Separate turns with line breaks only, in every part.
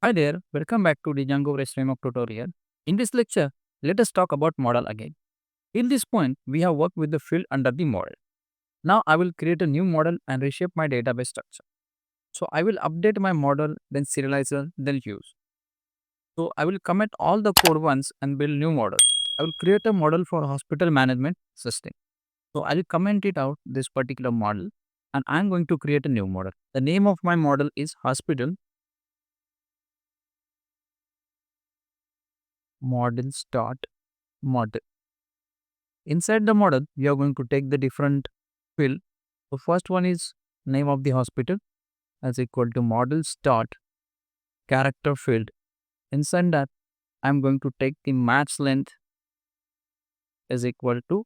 Hi there, welcome back to the Django REST Framework tutorial. In this lecture, let us talk about model again. In this point, we have worked with the field under the model. Now I will create a new model and reshape my database structure. So I will update my model, then serializer, then use. So I will commit all the code once and build new model. I will create a model for hospital management system. So I will comment it out this particular model and I am going to create a new model. The name of my model is hospital models dot model. Inside the model, we are going to take the different field. The first one is name of the hospital as equal to models dot character field. Inside that, I'm going to take the max length is equal to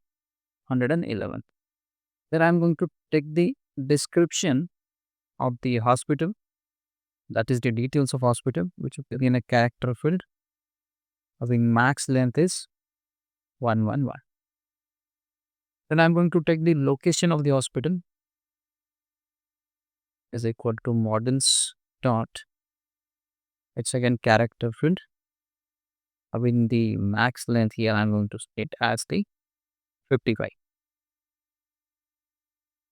111. Then I'm going to take the description of the hospital, that is the details of hospital, which will be in a character field. Having max length is 111. Then I'm going to take the location of the hospital is equal to models dot, it's again character field. Having the max length here, I'm going to state as the 55.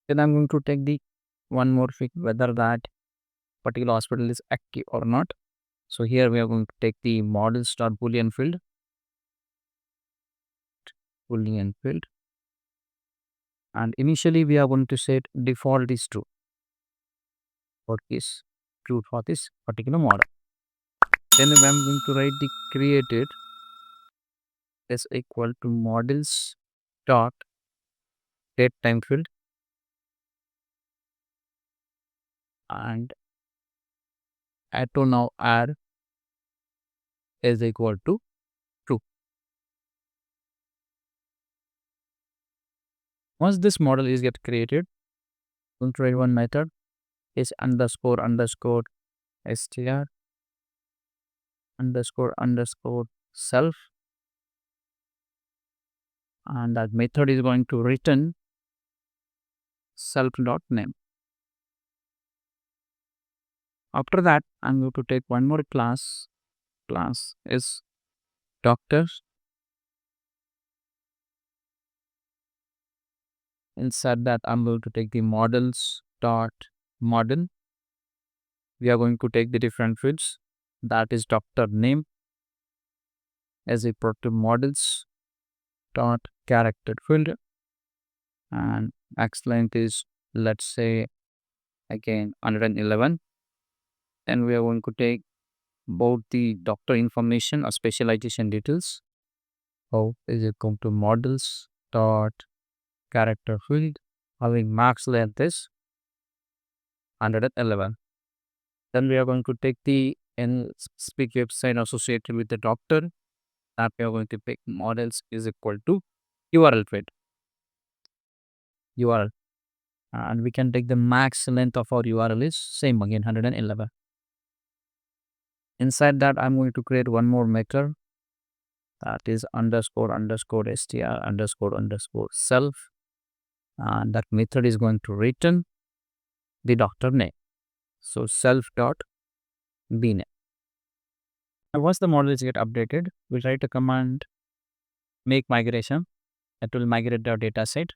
Then I'm going to take the one more field whether that particular hospital is active or not. So here we are going to take the model star boolean field, and initially we are going to set default is true for this true for this particular model. Then I'm going to write the created is equal to models dot date time field and auto now r is equal to true. Once this model is get created, going to write one method is underscore underscore str underscore underscore self, and that method is going to return self dot name. After that, I'm going to take one more class. Class is doctor. Inside that, I'm going to take the models dot model. We are going to take the different fields. That is doctor name as equal to models dot character field, and max length is, let's say, again 111. And we are going to take both the doctor information or specialization details. How is equal to models dot character field, having max length is 111. Then we are going to take the speak website associated with the doctor, that we are going to pick models is equal to URL field. URL. And we can take the max length of our URL is same again 111. Inside that, I'm going to create one more method, that is underscore underscore str underscore underscore self, and that method is going to return the doctor name. So self dot bname. And once the model is get updated, we write a command make migration. That will migrate our data set.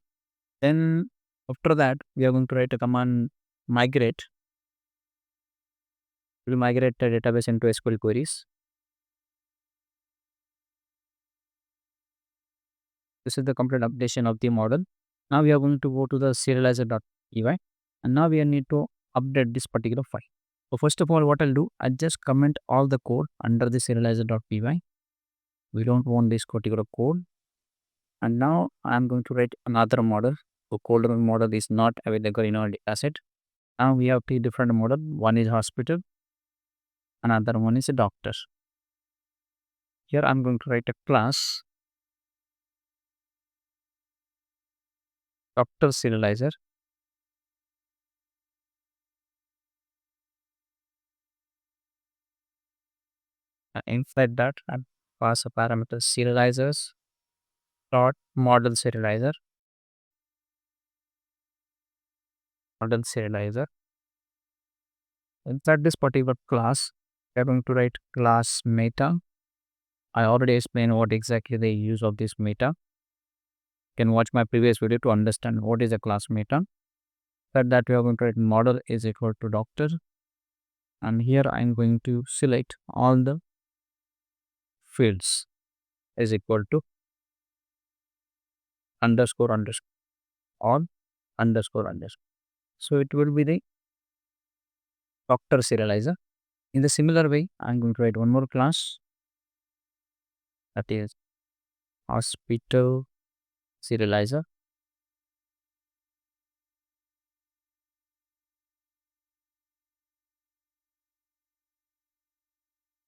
Then after that, we are going to write a command migrate. We will migrate the database into SQL queries. This is the complete updation of the model. Now we are going to go to the serializer.py, and now we need to update this particular file. So first of all, what I'll do, I just comment all the code under the serializer.py. We don't want this particular code. And now I'm going to write another model. So code model is not available in our dataset. Now we have two different model. One is hospital, another one is a doctor. Here I'm going to write a class doctor serializer. And inside that, I pass a parameter serializers dot model serializer. Model serializer. Inside this particular class, We are going to write class meta. I already explained what exactly the use of this meta. You can watch my previous video to understand what is a class meta. That we are going to write model is equal to doctor, and here I am going to select all the fields is equal to underscore underscore on underscore underscore. So it will be the doctor serializer. In the similar way, I'm going to write one more class, that is hospital serializer.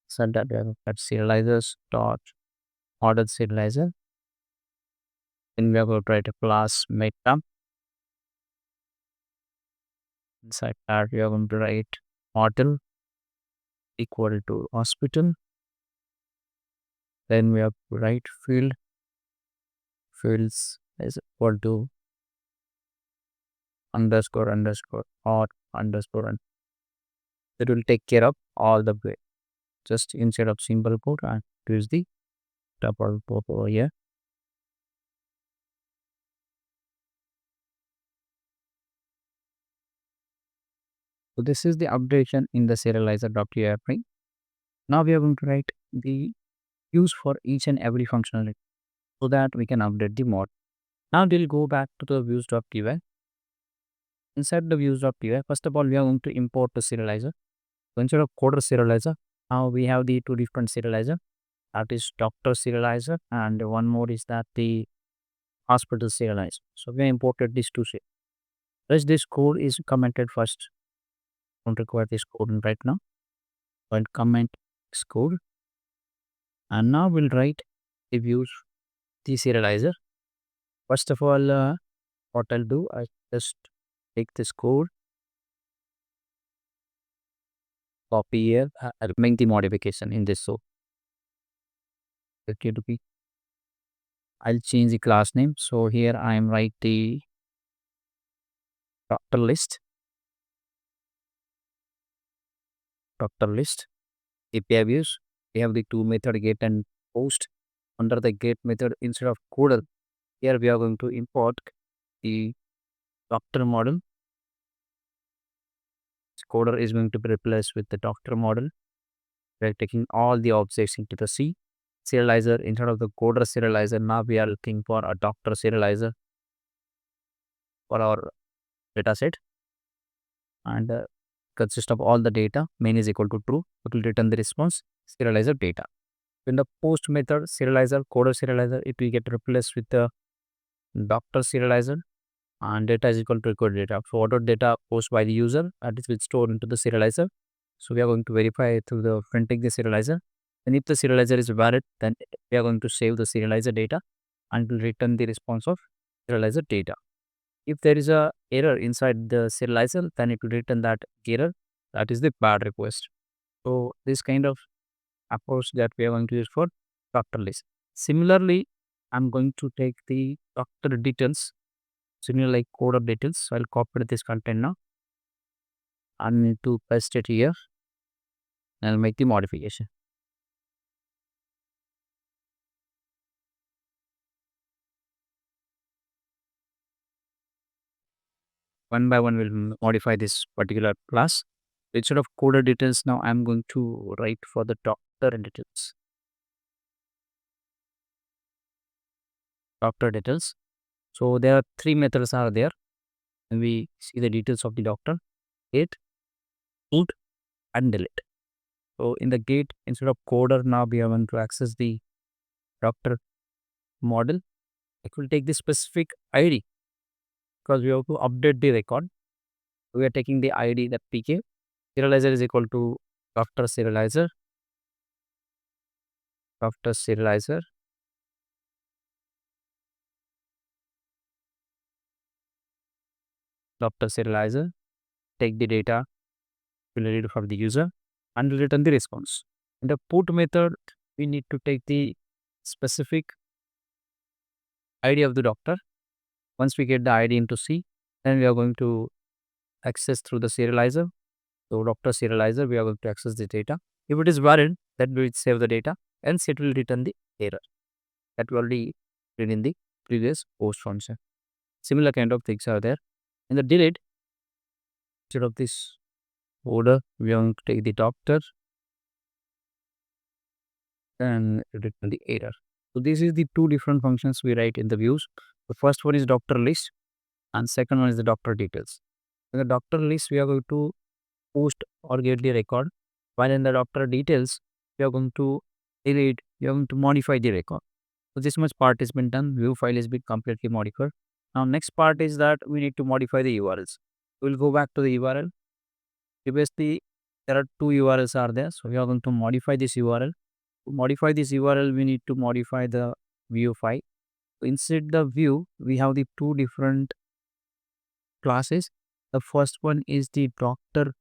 So that we have got serializers dot order serializer. Then we are going to write a class meta. Inside that we are going to write model equal to hospital. Then we have to write fields is equal to underscore underscore or underscore, and it will take care of all the way. Just instead of simple code, and use the double quote over here. So this is the updation in the serializer.py frame. Now we are going to write the use for each and every functionality so that we can update the mod. Now we'll go back to the views.py. Inside the views.py, first of all, we are going to import the serializer. So instead of coder serializer, now we have the two different serializer. That is doctor serializer, and one more is that the hospital serializer. So we imported these two. Thus this code is commented first. Don't require this code right now. I'll comment this code, and now we'll write the views the serializer. First of all, what I'll do, I just take this code, copy here, I'll make the modification in this. So okay, to be, I'll change the class name. So here I am write the doctor list, API views. We have the two method get and post. Under the get method, instead of coder, here we are going to import the doctor model. This coder is going to be replaced with the doctor model. We are taking all the objects into the C serializer instead of the coder serializer. Now we are looking for a doctor serializer for our data set, and consist of all the data. Main is equal to true. It will return the response serializer data. In the post method, serializer, coder serializer, it will get replaced with the doctor serializer, and data is equal to record data. So whatever data posted by the user, that is will store into the serializer. So we are going to verify through the printing the serializer. And if the serializer is valid, then we are going to save the serializer data and will return the response of serializer data. If there is a error inside the serializer, then it will return that error. That is the bad request. So this kind of approach that we are going to use for doctor list. Similarly, I'm going to take the doctor details, similar like coder details. So I'll copy this content now. I need to paste it here, and I'll make the modification. One by one, we'll modify this particular class. Instead of coder details, now I'm going to write for the doctor details. Doctor details. So there are three methods are there, and we see the details of the doctor: get, put, and delete. So in the get, instead of coder, now we are going to access the doctor model. It will take the specific ID because we have to update the record. We are taking the ID, that PK. Serializer is equal to doctor serializer, doctor serializer, doctor serializer. Take the data, will read it from the user, and return the response. In the put method, we need to take the specific ID of the doctor. Once we get the ID into C, then we are going to access through the serializer. So doctor serializer, we are going to access the data. If it is valid, then we will save the data, else it will return the error that we already did in the previous post function. Similar kind of things are there. In the delete, instead of this order, we are going to take the doctor and return the error. So this is the two different functions we write in the views. The first one is doctor list and second one is the doctor details. In the doctor list, we are going to post or get the record, while in the doctor details, we are going to delete, we are going to modify the record. So this much part has been done. View file has been completely modified. Now next part is that we need to modify the URLs. We'll go back to the URL. Previously, there are two URLs are there. So we are going to modify this URL. To modify this URL, we need to modify the view file. Inside the view, we have the two different classes. The first one is the doctor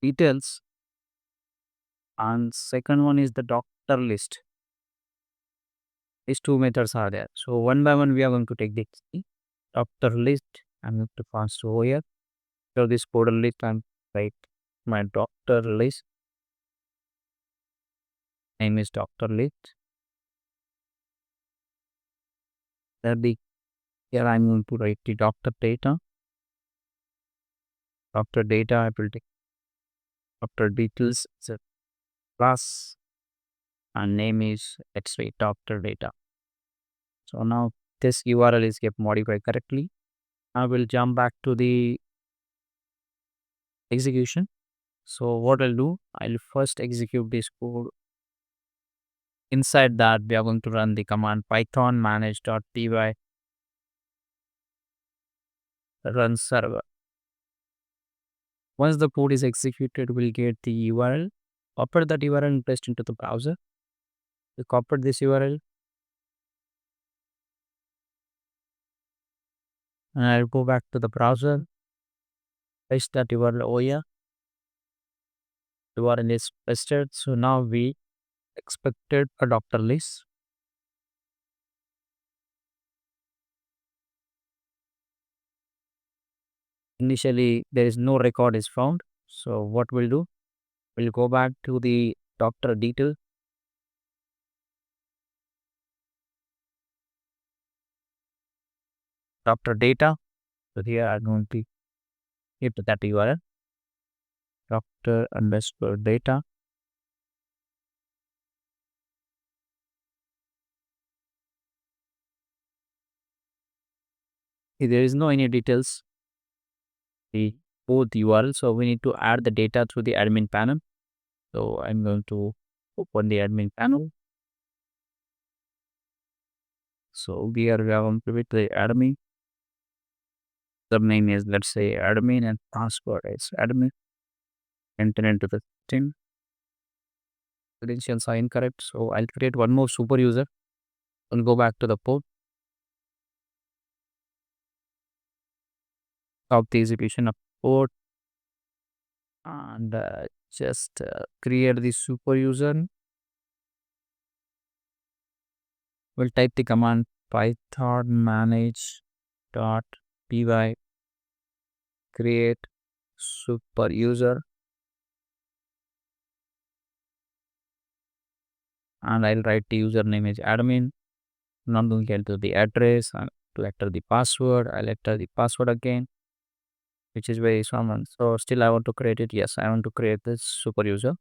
details and second one is the doctor list. These two methods are there. So one by one, we are going to take the doctor list. I'm going to pass over here. So this folder list, I'm write my doctor list. Name is doctor list. Here I'm going to write the doctor data. Doctor data, I will take doctor details. It's a class and name is X-ray doctor data. So now this URL is get modified correctly. I will jump back to the execution. So what I'll do, I'll first execute this code. Inside that, we are going to run the command python manage.py run server. Once the code is executed, we'll get the URL. Copy that URL and paste into the browser. We copy this URL and I'll go back to the browser. Paste that URL over here. URL is pasted. So now we expected a doctor list. Initially, there is no record is found. So what we'll do, we'll go back to the doctor detail. Doctor data. So here I'm going to hit that URL. Doctor underscore data. There is no any details. The both URL. So we need to add the data through the admin panel. So I'm going to open the admin panel. So here we are going to with the admin. The name is let's say admin and password is admin. Enter into the system. Credentials are incorrect. So I'll create one more super user and go back to the port. Stop the execution of port and just create the super user. We'll type the command python manage.py create super user and I'll write the username is admin. Not going to enter the address and to enter the password. I'll enter the password again, which is very common. So still I want to create it. Yes, I want to create this super user.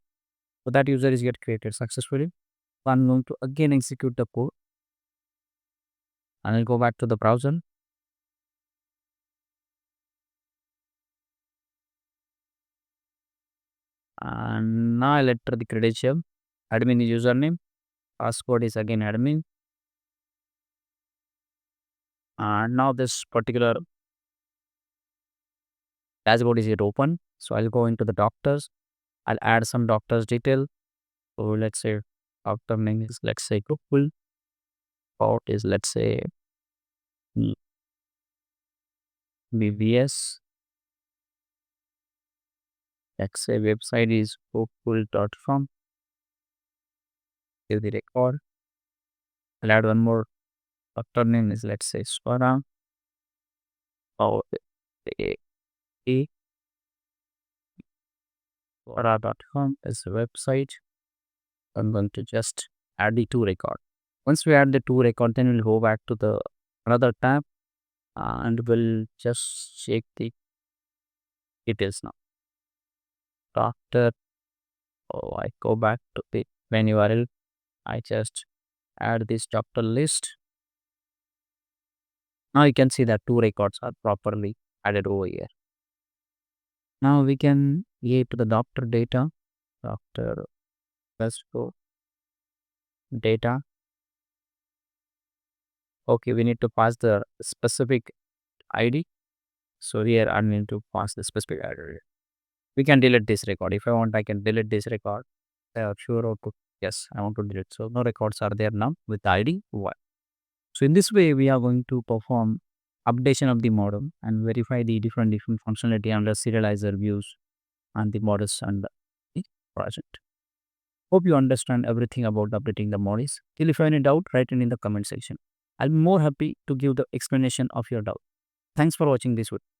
So that user is get created successfully. So I'm going to again execute the code and I'll go back to the browser. And now I'll enter the credential. Admin is username. Password is again admin. And now this particular dashboard is yet open. So I'll go into the doctors. I'll add some doctor's detail. So let's say doctor name is let's say Gokul. Port is let's say BBS. Let's say website is gokul.com. Give the record. I'll add one more. Doctor name is let's say Swara. Or Swara.com is the website. I'm going to just add the two record. Once we add the two record, then we'll go back to the another tab and we'll just check the details now. After I go back to the main URL, I just add this doctor list. Now you can see that two records are properly added over here. Now we can get to the doctor data. Doctor, let's go data. Okay, we need to pass the specific ID. So here I need to pass the specific ID. We can delete this record. If I want, I can delete this record. Sure or to yes, I want to delete. So no records are there now with ID 1. So in this way, we are going to perform updation of the model and verify the different functionality under serializer views and the models under the project. Hope you understand everything about updating the models. Till if you have any doubt, write it in the comment section. I'll be more happy to give the explanation of your doubt. Thanks for watching this video.